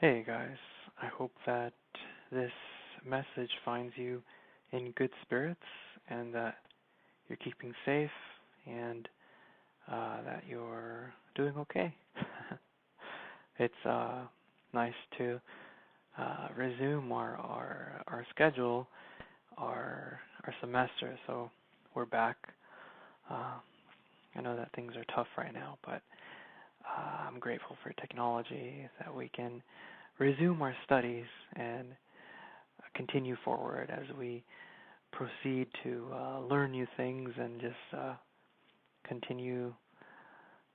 Hey guys, I hope that this message finds you in good spirits and that you're keeping safe and that you're doing okay. It's nice to resume our schedule, our semester. So we're back. Uh, I know that things are tough right now, but I'm grateful for technology that we can resume our studies and continue forward as we proceed to learn new things and just continue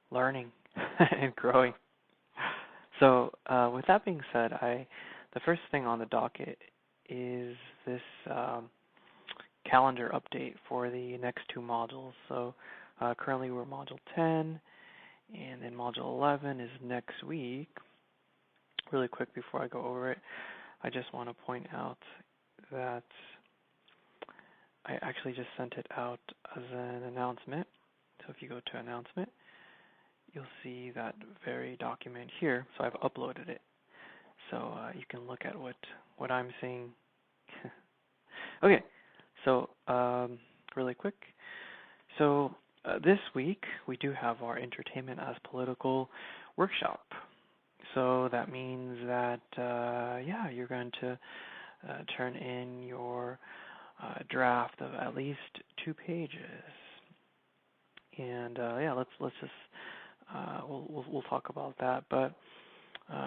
learning and growing. So, with that being said, the first thing on the docket is this calendar update for the next two modules. So, currently we're module 10, and then module 11 is next week. Really quick before I go over it, I just want to point out that I actually just sent it out as an announcement. So if you go to announcement, you'll see that very document here. So I've uploaded it. So you can look at what I'm seeing. Okay, so really quick. So this week we do have our Entertainment as Political workshop. So that means that you're going to turn in your draft of at least 2 pages, and let's just we'll talk about that. But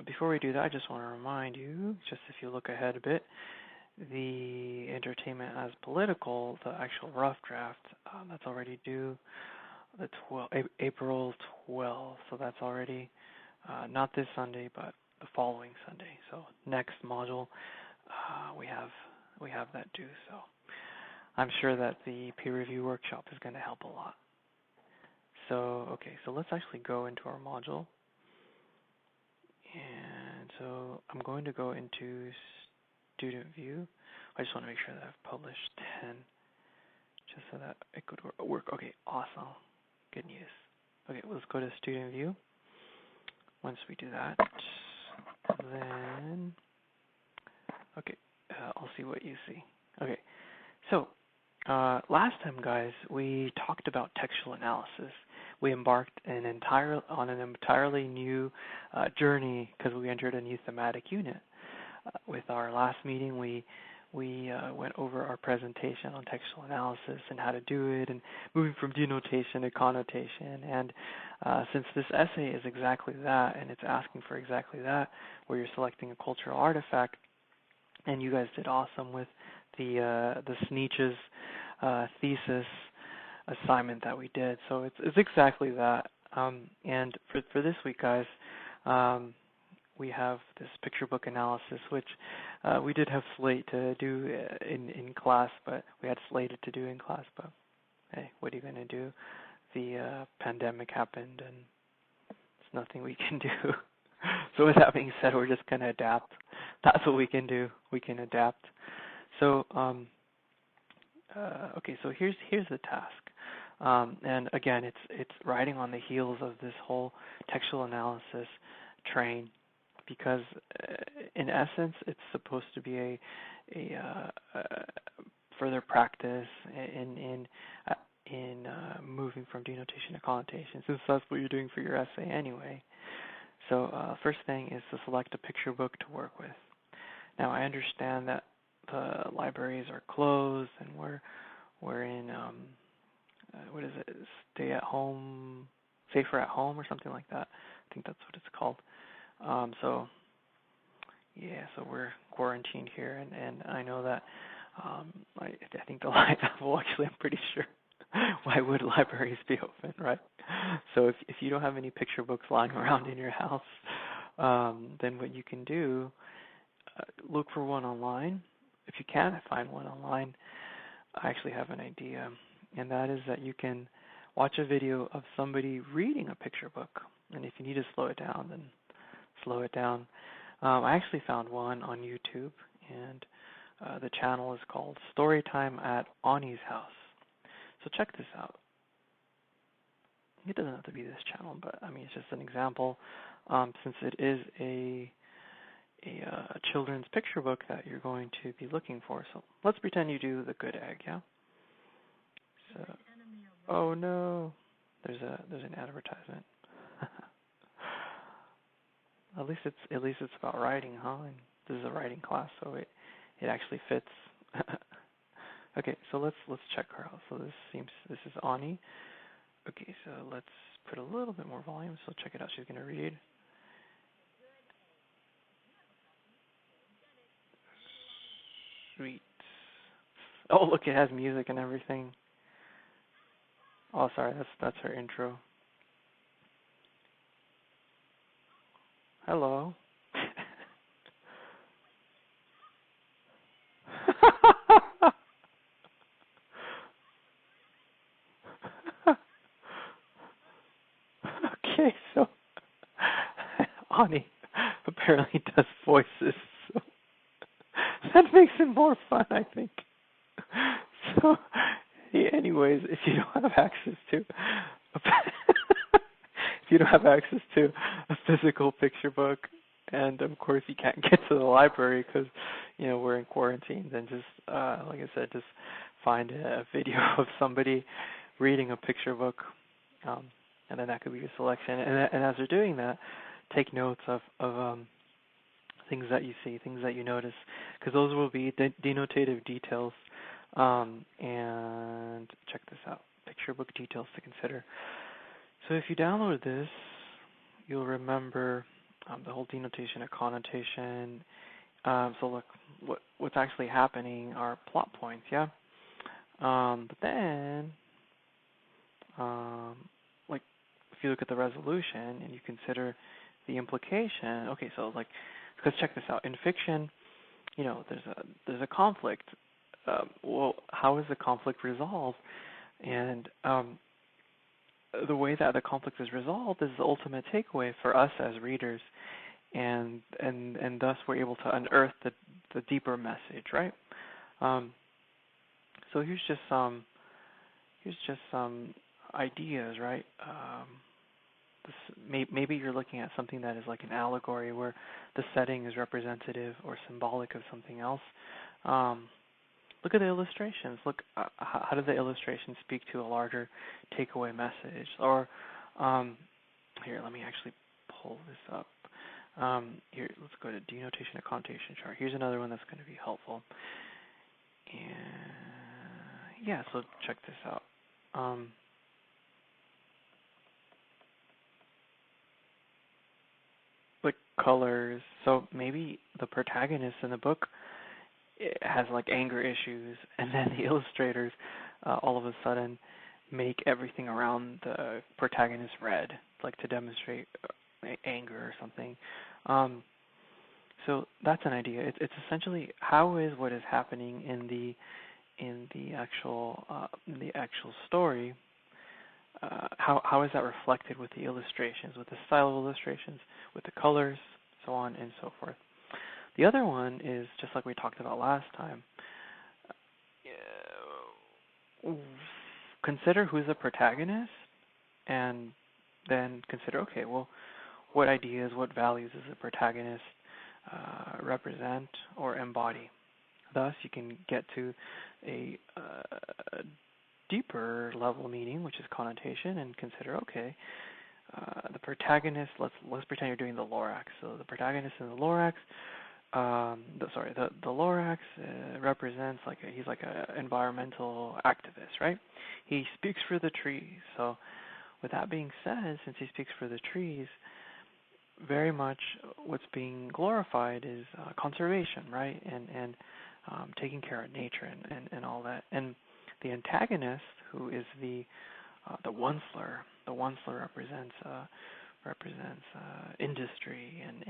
before we do that, I just want to remind you, just if you look ahead a bit, the Entertainment as Political, the actual rough draft, that's already due April 12th. So that's already not this Sunday, but the following Sunday. So next module, we have that due. So I'm sure that the peer review workshop is going to help a lot. So okay, so let's actually go into our module. And so I'm going to go into student view. I just want to make sure that I've published 10, just so that it could work. Okay, awesome. Good news. Okay, let's go to student view. Once we do that, then, okay, I'll see what you see. Okay, so last time, guys, we talked about textual analysis. We embarked on an entirely new journey because we entered a new thematic unit. With our last meeting, we went over our presentation on textual analysis and how to do it, and moving from denotation to connotation. And since this essay is exactly that, and it's asking for exactly that, where you're selecting a cultural artifact, and you guys did awesome with the Sneetch's thesis assignment that we did. So it's exactly that. And for this week, guys, we have this picture book analysis, which we did have slate to do in class, but we had slated to do in class. But hey, what are you going to do? The pandemic happened, and there's nothing we can do. So with that being said, we're just going to adapt. That's what we can do. We can adapt. So okay, so here's the task. And again, it's riding on the heels of this whole textual analysis train, because in essence, it's supposed to be a further practice in moving from denotation to connotation, since that's what you're doing for your essay anyway. So first thing is to select a picture book to work with. Now I understand that the libraries are closed and we're in what is it? Stay at home, safer at home, or something like that. I think that's what it's called. So we're quarantined here, and I know that I think the well, actually, I'm pretty sure. Why would libraries be open, right? So if you don't have any picture books lying around in your house, then what you can do, look for one online. If you can't find one online, I actually have an idea, and that is that you can watch a video of somebody reading a picture book, and if you need to slow it down, then slow it down. I actually found one on YouTube, and the channel is called Storytime at Ani's House. So check this out. It doesn't have to be this channel, but I mean, it's just an example. Since it is a a children's picture book that you're going to be looking for. So let's pretend you do The Good Egg, yeah? So, oh no, there's an advertisement. At least it's about writing, huh? And this is a writing class, so it actually fits. Okay, so let's check her out. So this is Ani. Okay, so let's put a little bit more volume. So check it out. She's gonna read. Sweet. Oh, look, it has music and everything. Oh, sorry, that's her intro. Hello. Okay, so Ani apparently does voices, so that makes it more fun, I think. So, anyways, if you don't have access to a physical picture book, and of course you can't get to the library because we're in quarantine, then just like I said, just find a video of somebody reading a picture book, and then that could be your selection. And as they're doing that, take notes of things that you see, things that you notice, because those will be denotative details. And check this out, picture book details to consider. So if you download this, you'll remember the whole denotation and connotation. So look, what's actually happening are plot points, yeah? But then, like, if you look at the resolution and you consider the implication, okay, so like, because check this out, in fiction, there's a conflict. Well, how is the conflict resolved? And the way that the conflict is resolved is the ultimate takeaway for us as readers, and thus we're able to unearth the deeper message, right? So here's just some ideas, right? Maybe you're looking at something that is like an allegory where the setting is representative or symbolic of something else. Look at the illustrations. Look, how do the illustrations speak to a larger takeaway message? Or here, let me actually pull this up. Here, let's go to denotation and connotation chart. Here's another one that's going to be helpful. And yeah, so check this out. Like colors. So maybe the protagonist in the book has like anger issues, and then the illustrators all of a sudden make everything around the protagonist red, like to demonstrate anger or something. So that's an idea. It's essentially how is what is happening in the actual story. How is that reflected with the illustrations, with the style of illustrations, with the colors, so on and so forth. The other one is just like we talked about last time. Consider who's the protagonist, and then consider, okay, well, what ideas, what values does the protagonist represent or embody? Thus, you can get to a deeper level meaning, which is connotation, and consider, okay, the protagonist. Let's pretend you're doing the Lorax. So the protagonist in the Lorax. The Lorax represents he's like a environmental activist, right? He speaks for the trees. So, with that being said, since he speaks for the trees, very much what's being glorified is conservation, right? And taking care of nature and all that. And the antagonist, who is the Onceler, represents industry and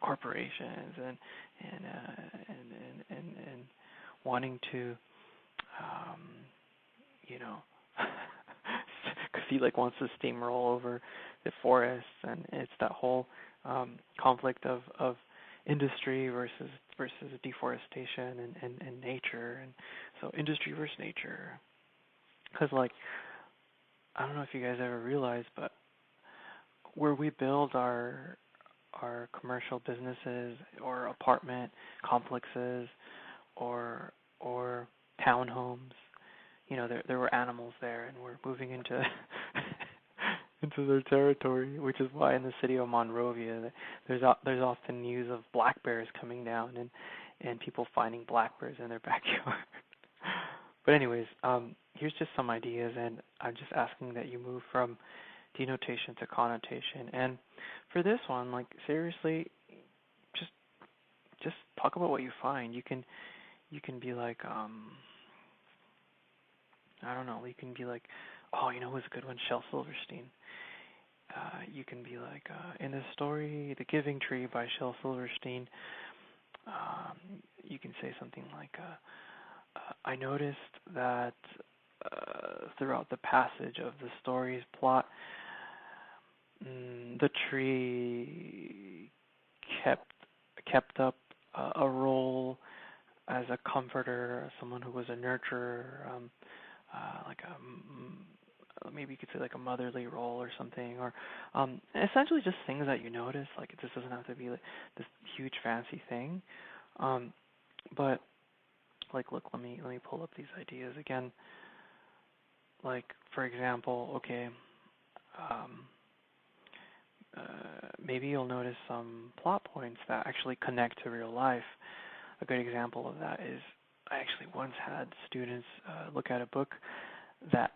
corporations and wanting to because he wants to steamroll over the forests, and it's that whole conflict of industry versus deforestation and nature, and so industry versus nature. Because I don't know if you guys ever realized, but where we build our are commercial businesses or apartment complexes or townhomes. There were animals there, and we're moving into into their territory, which is why in the city of Monrovia, there's often news of black bears coming down and people finding black bears in their backyard. But anyways, here's just some ideas, and I'm just asking that you move from denotation to connotation. And for this one, like seriously, just talk about what you find. You can be like, I don't know, you can be like, oh, who's a good one? Shel Silverstein. You can be like, in the story The Giving Tree by Shel Silverstein, you can say something like, I noticed that throughout the passage of the story's plot, the tree kept up a role as a comforter, someone who was a nurturer, like maybe you could say like a motherly role or something, or essentially just things that you notice. Like this doesn't have to be like this huge fancy thing, but like look, let me pull up these ideas again. Like for example, okay, maybe you'll notice some plot points that actually connect to real life. A good example of that is I actually once had students look at a book that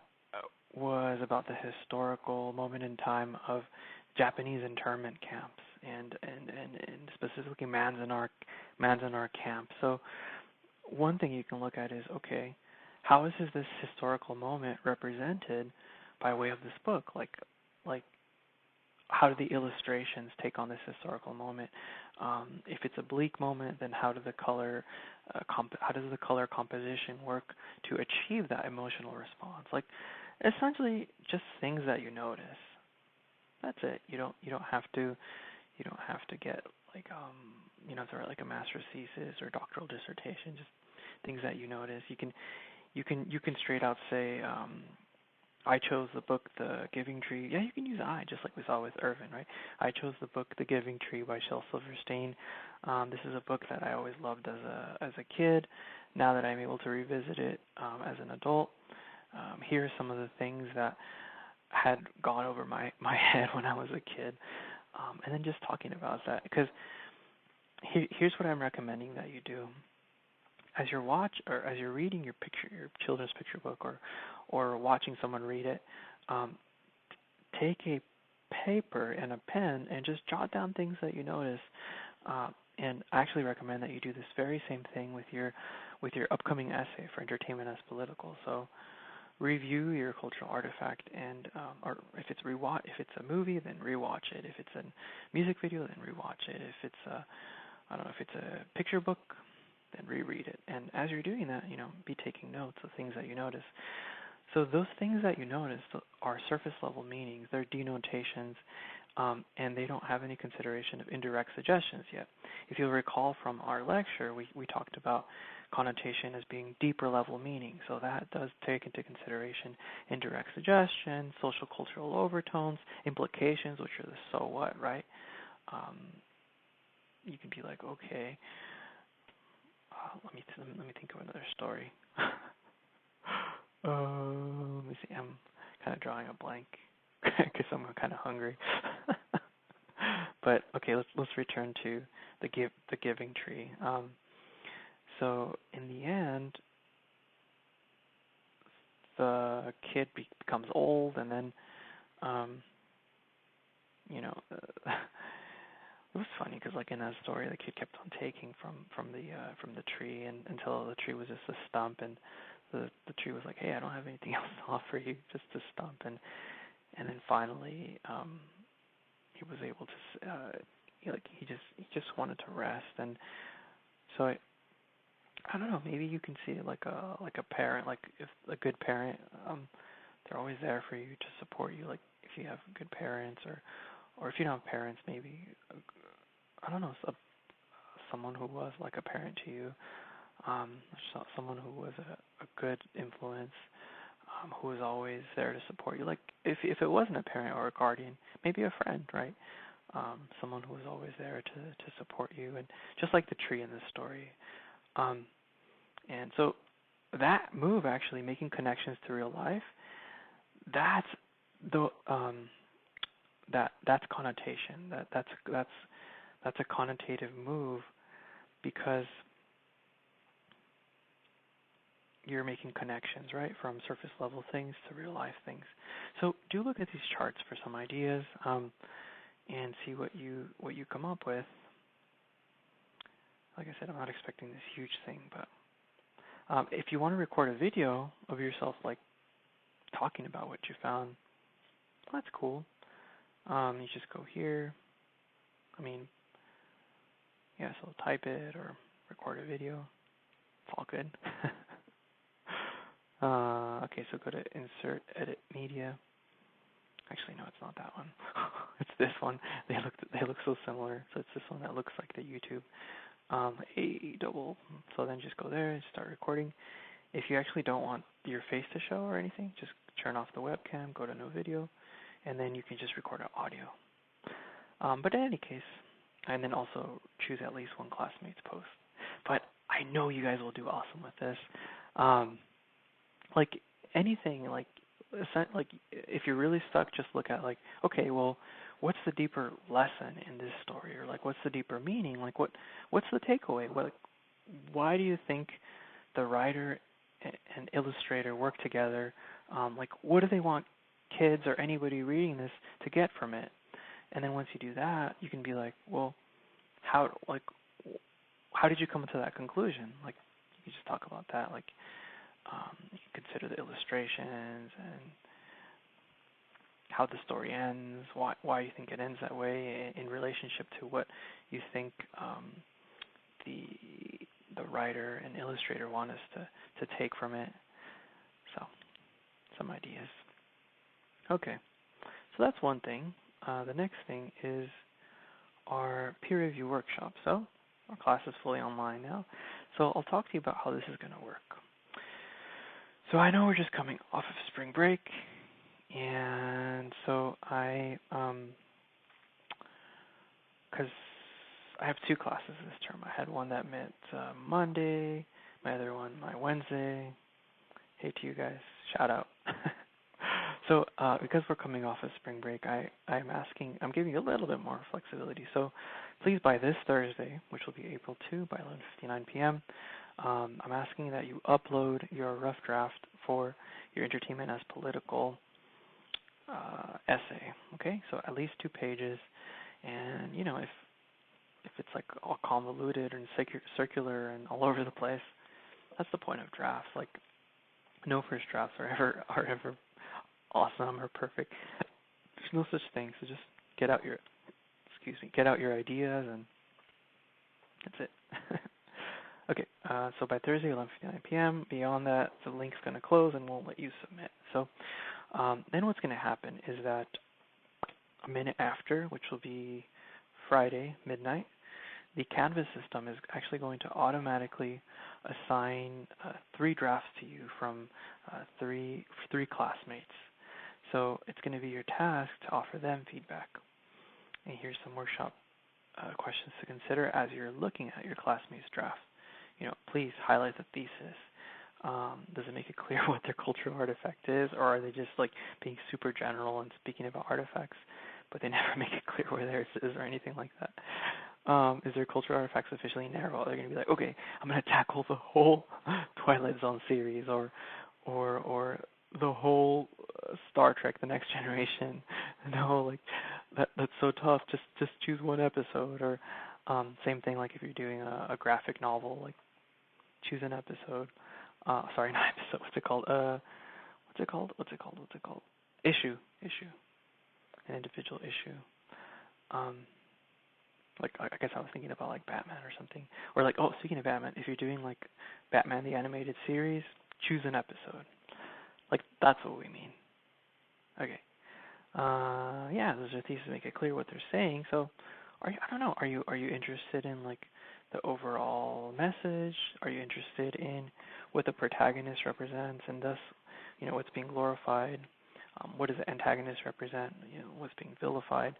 was about the historical moment in time of Japanese internment camps and specifically Manzanar camp. So one thing you can look at is, okay, how is this historical moment represented by way of this book? Like how do the illustrations take on this historical moment? If it's a bleak moment, then how does the color composition work to achieve that emotional response? Like essentially just things that you notice. That's it. You don't have to get like to write like a master's thesis or doctoral dissertation. Just things that you notice. You can straight out say, I chose the book The Giving Tree. Yeah, you can use I, just like we saw with Irvin, right? I chose the book The Giving Tree by Shel Silverstein. This is a book that I always loved as a kid. Now that I'm able to revisit it as an adult, here are some of the things that had gone over my head when I was a kid, and then just talking about that. Because here's what I'm recommending that you do. As you're reading your children's picture book, or watching someone read it, take a paper and a pen and just jot down things that you notice. And I actually recommend that you do this very same thing with your upcoming essay for Entertainment as Political. So review your cultural artifact, and or if it's a movie, then rewatch it. If it's a music video, then rewatch it. If it's if it's a picture book, then reread it. And as you're doing that, be taking notes of things that you notice. So those things that you notice are surface level meanings. They're denotations, and they don't have any consideration of indirect suggestions yet. If you'll recall from our lecture, we talked about connotation as being deeper level meaning. So that does take into consideration indirect suggestion, social cultural overtones, implications, which are the so what, right? You could be like, okay, let me think of another story. Let me see. I'm kind of drawing a blank because I'm kind of hungry. But okay, let's return to the Giving Tree. So in the end, the kid becomes old, and then it was funny because like in that story, the kid kept on taking from the tree until the tree was just a stump, and the tree was like, hey, I don't have anything else to offer you, just a stump, and then finally he was able to he just wanted to rest. And so I don't know, maybe you can see it like a parent, like if a good parent, they're always there for you to support you. Like if you have good parents, or if you don't have parents, maybe I don't know, someone who was like a parent to you, someone who was a good influence, who was always there to support you. Like if it wasn't a parent or a guardian, maybe a friend, right? someone who was always there to support you, and just like the tree in this story. And so that move, actually making connections to real life, that's the that's connotation. That's a connotative move, because you're making connections, right, from surface level things to real life things. So do look at these charts for some ideas, and see what you come up with. Like I said, I'm not expecting this huge thing, but if you want to record a video of yourself, like talking about what you found, that's cool. You just go here. So type it or record a video. It's all good. Okay, so go to Insert, Edit Media. Actually, no, it's not that one. It's this one. They look so similar. So it's this one that looks like the YouTube. So then just go there and start recording. If you actually don't want your face to show or anything, just turn off the webcam, go to no video, and then you can just record an audio. But in any case, and then also choose at least one classmate's post. But I know you guys will do awesome with this. Like anything, like if you're really stuck, just look at like, okay, well, what's the deeper lesson in this story, or like what's the deeper meaning? Like what's the takeaway? Why do you think the writer and illustrator work together? Like what do they want kids or anybody reading this to get from it? And then once you do that, you can be like, well, how did you come to that conclusion? Like you just talk about that, like you can consider the illustrations and how the story ends, why you think it ends that way in relationship to what you think the writer and illustrator want us to take from it. So some ideas. Okay, so that's one thing. The next thing is our peer review workshop. So our class is fully online now. So I'll talk to you about how this is going to work. So I know we're just coming off of spring break, and so because I have two classes this term. I had one that met Monday, my other one my Wednesday. Hey to you guys, shout out. So because we're coming off of spring break, I'm giving you a little bit more flexibility. So please, by this Thursday, which will be April 2 by 11:59 p.m., I'm asking that you upload your rough draft for your Entertainment as Political essay. Okay, so at least 2 pages, and if it's like all convoluted and circular and all over the place, that's the point of drafts. Like no first drafts are ever awesome or perfect. There's no such thing. So just get out your ideas, and that's it. Okay, so by Thursday, 11:59 p.m. Beyond that, the link's going to close and won't let you submit. So then what's going to happen is that a minute after, which will be Friday midnight, the Canvas system is actually going to automatically assign 3 drafts to you from three classmates. So it's going to be your task to offer them feedback. And here's some workshop questions to consider as you're looking at your classmates' draft. Please highlight the thesis. Does it make it clear what their cultural artifact is, or are they just like being super general and speaking about artifacts, but they never make it clear where theirs is or anything like that? Is their cultural artifact sufficiently narrow? They're going to be like, okay, I'm going to tackle the whole Twilight Zone series, or the whole Star Trek: The Next Generation. No, like that's so tough. Just choose one episode. Or same thing, like if you're doing a graphic novel, like choose an episode. Sorry, not episode. What's it called? Issue. An individual issue. Like I guess I was thinking about like Batman or something. Or like, oh, speaking of Batman, if you're doing like Batman the Animated Series, choose an episode. Like that's what we mean. Okay. Yeah, those are theses to make it clear what they're saying. So, I don't know. Are you interested in like the overall message? Are you interested in what the protagonist represents, and thus, what's being glorified? What does the antagonist represent? What's being vilified?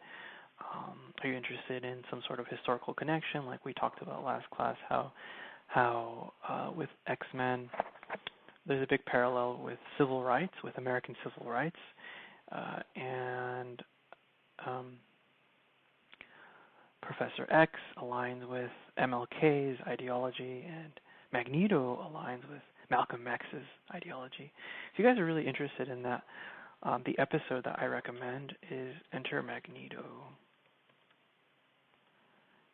Are you interested in some sort of historical connection, like we talked about last class? How with X-Men, there's a big parallel with civil rights, with American civil rights, and Professor X aligns with MLK's ideology, and Magneto aligns with Malcolm X's ideology. If you guys are really interested in that, the episode that I recommend is Enter Magneto.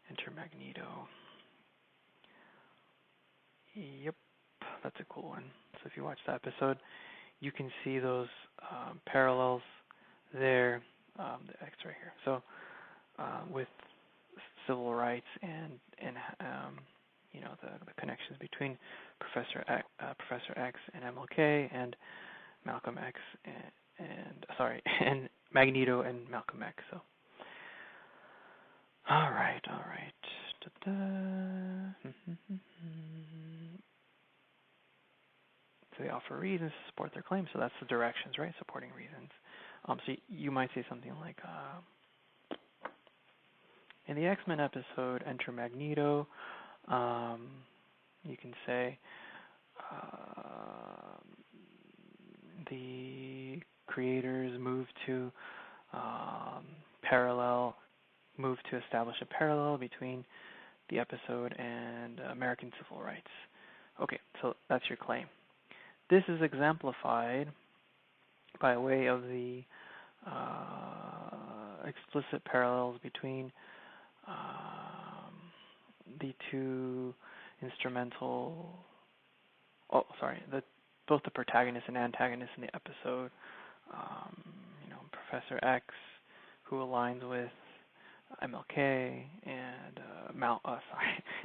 Enter Magneto. Yep, that's a cool one. So if you watch that episode, you can see those parallels there. The X right here. So with civil rights and you know, the connections between Professor X and MLK and Malcolm X and Magneto and Malcolm X. So all right. So they offer reasons to support their claims. So that's the directions, right? Supporting reasons. So you might say something like, in the X-Men episode, Enter Magneto, you can say, the creators moved to establish a parallel between the episode and American civil rights. Okay, so that's your claim. This is exemplified by way of the explicit parallels between the two both the protagonist and antagonist in the episode. You know, Professor X, who aligns with MLK, and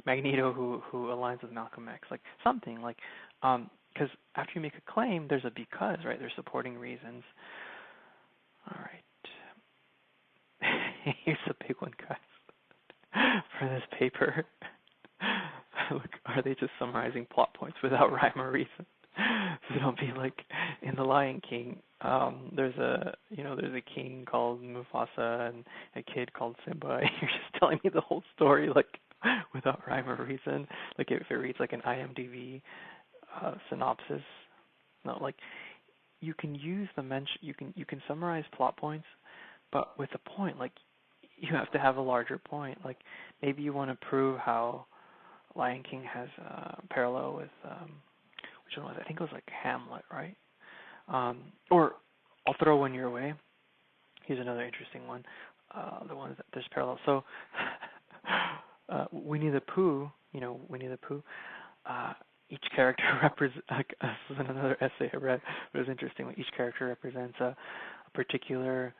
Magneto, who aligns with Malcolm X. Like something like, because after you make a claim, there's a because, right? There's supporting reasons. All right. Here's a big one, guys, for this paper. Look, are they just summarizing plot points without rhyme or reason? So don't be like in The Lion King. There's a king called Mufasa and a kid called Simba. You're just telling me the whole story like without rhyme or reason. Like if it reads like an IMDb synopsis. No, like you can use you can summarize plot points, but with a point, like you have to have a larger point. Like maybe you want to prove how Lion King has parallel with which one was it? I think it was like Hamlet, right? Or I'll throw one your way. Here's another interesting one. The one that there's parallel. So Winnie the Pooh, each character represents. This is another essay I read, but it was interesting. Each character represents a particular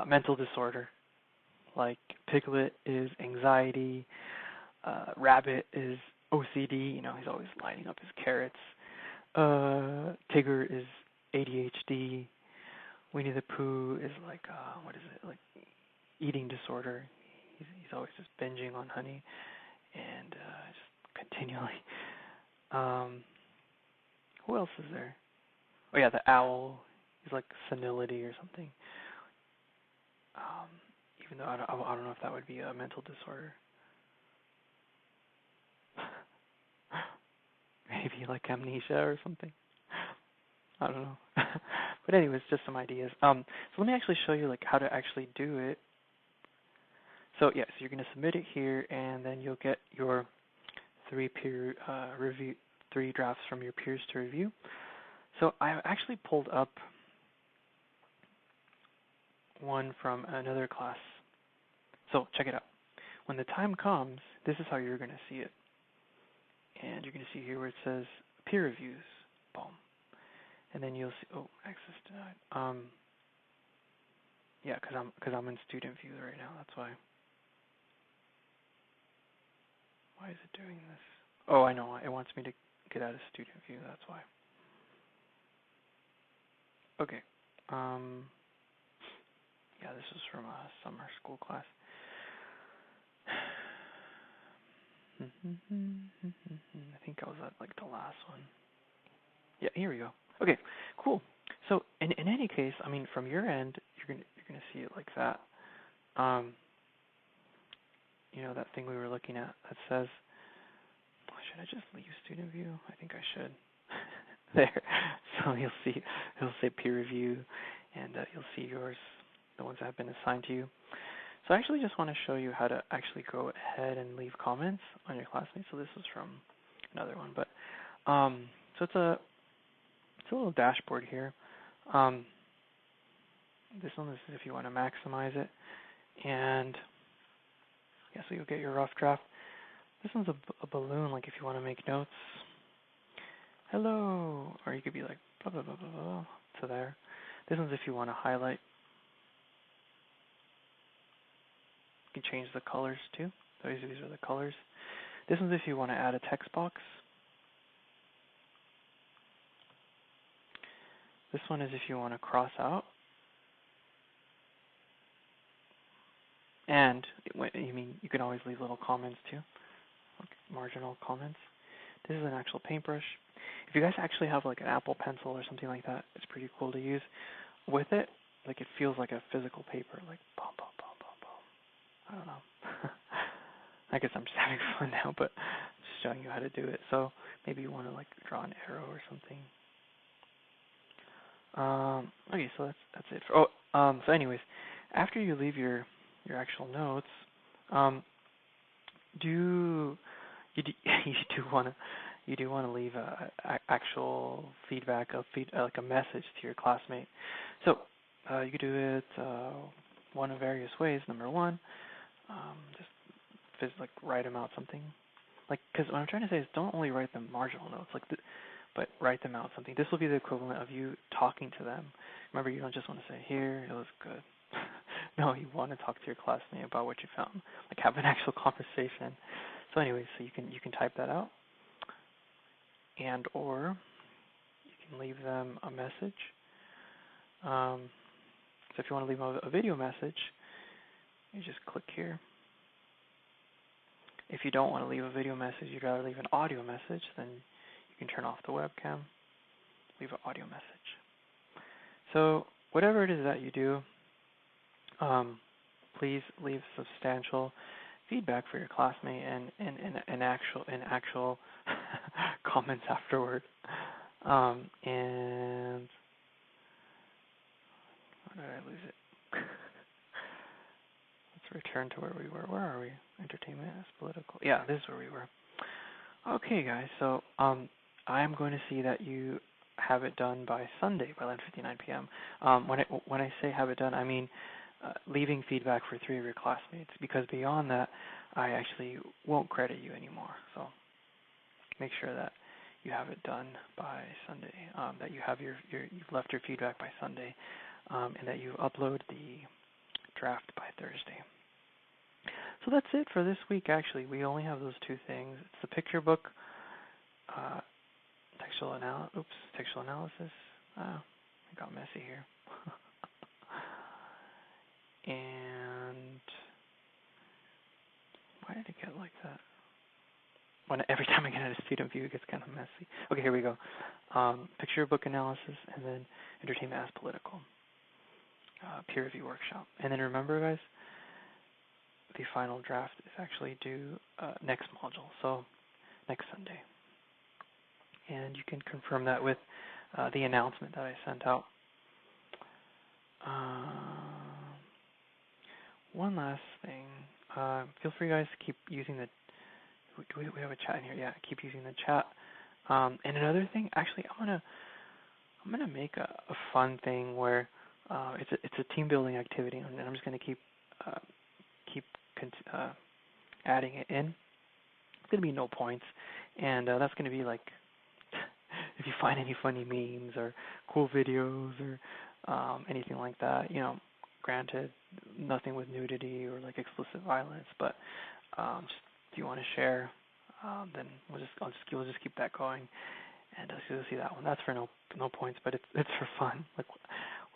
mental disorder. Like Piglet is anxiety, Rabbit is OCD. He's always lining up his carrots. Tigger is ADHD. Winnie the Pooh is like like eating disorder. He's always just binging on honey and just continually. Who else is there? Oh yeah, the owl. He's like senility or something. Even though I don't know if that would be a mental disorder. Maybe like amnesia or something. I don't know. But anyways, just some ideas. So let me actually show you like how to actually do it. So yeah, so you're going to submit it here, and then you'll get your three drafts from your peers to review. So I actually pulled up one from another class. So check it out. When the time comes, this is how you're going to see it. And you're going to see here where it says peer reviews. Boom. And then you'll see, access denied. Yeah, because I'm in student view right now. That's why. Why is it doing this? Oh, I know. It wants me to get out of student view. That's why. Okay. Yeah, this is from a summer school class. I think I was at like the last one. Yeah, here we go. Okay, cool. So in any case, I mean, from your end, you're gonna see it like that. that thing we were looking at that says, should I just leave student view? I think I should. There. So it'll say peer review, and you'll see yours, the ones that have been assigned to you. So I actually just want to show you how to actually go ahead and leave comments on your classmates. So this is from another one, but so it's a little dashboard here. This one is if you want to maximize it, and yeah, so you'll get your rough draft. This one's a balloon, like if you want to make notes. Hello, or you could be like blah blah blah blah blah to there. This one's if you want to highlight. You can change the colors too. These are the colors. This one's if you want to add a text box. This one is if you want to cross out. And you can always leave little comments too, like marginal comments. This is an actual paintbrush. If you guys actually have like an Apple Pencil or something like that, it's pretty cool to use. With it, like it feels like a physical paper, like boom, boom, boom, boom, boom. I don't know. I guess I'm just having fun now, but just showing you how to do it. So maybe you want to like draw an arrow or something. Okay, so that's it. So anyways, after you leave your actual notes, you do want to leave actual feedback, like a message to your classmate. So you could do it one of various ways. Number one, just like write them out something. Like, because what I'm trying to say is don't only write them marginal notes, but write them out something. This will be the equivalent of you talking to them. Remember, you don't just want to say, here, it was good. No, you want to talk to your classmate about what you found, like have an actual conversation. So anyways, so you can type that out, and or you can leave them a message. So if you want to leave a video message, you just click here. If you don't want to leave a video message, you'd rather leave an audio message, then you can turn off the webcam, leave an audio message. So whatever it is that you do, please leave substantial feedback for your classmate and actual comments afterward. And where did I lose it? Let's return to where we were. Where are we? Entertainment is political. Yeah, this is where we were. Okay, guys. So I'm going to see that you have it done by Sunday, by 11:59 p.m. When I say have it done, I mean leaving feedback for 3 of your classmates, because beyond that, I actually won't credit you anymore. So make sure that you have it done by Sunday, that you have you've left your feedback by Sunday, and that you upload the draft by Thursday. So that's it for this week. Actually, we only have those 2 things. It's the picture book, textual analysis. It got messy here. And why did it get like that? Every time I get out of student view, it gets kind of messy. Okay, here we go. Picture book analysis, and then entertainment as political. Peer review workshop. And then remember, guys, the final draft is actually due next module, so next Sunday. And you can confirm that with the announcement that I sent out. One last thing. Feel free, guys, to keep using the. Do we have a chat in here? Yeah, keep using the chat. And another thing, actually, I'm gonna make a fun thing where it's a team building activity, and I'm just gonna keep adding it in. It's gonna be no points, and that's gonna be like if you find any funny memes or cool videos or anything like that, granted, nothing with nudity or like explicit violence, but just if you want to share, then we'll just keep that going, and you'll see that one. That's for no points, but it's for fun. Like,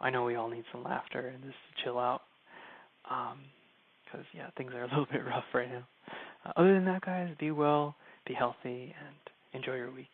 I know we all need some laughter and just to chill out, because things are a little bit rough right now. Other than that, guys, be well, be healthy, and enjoy your week.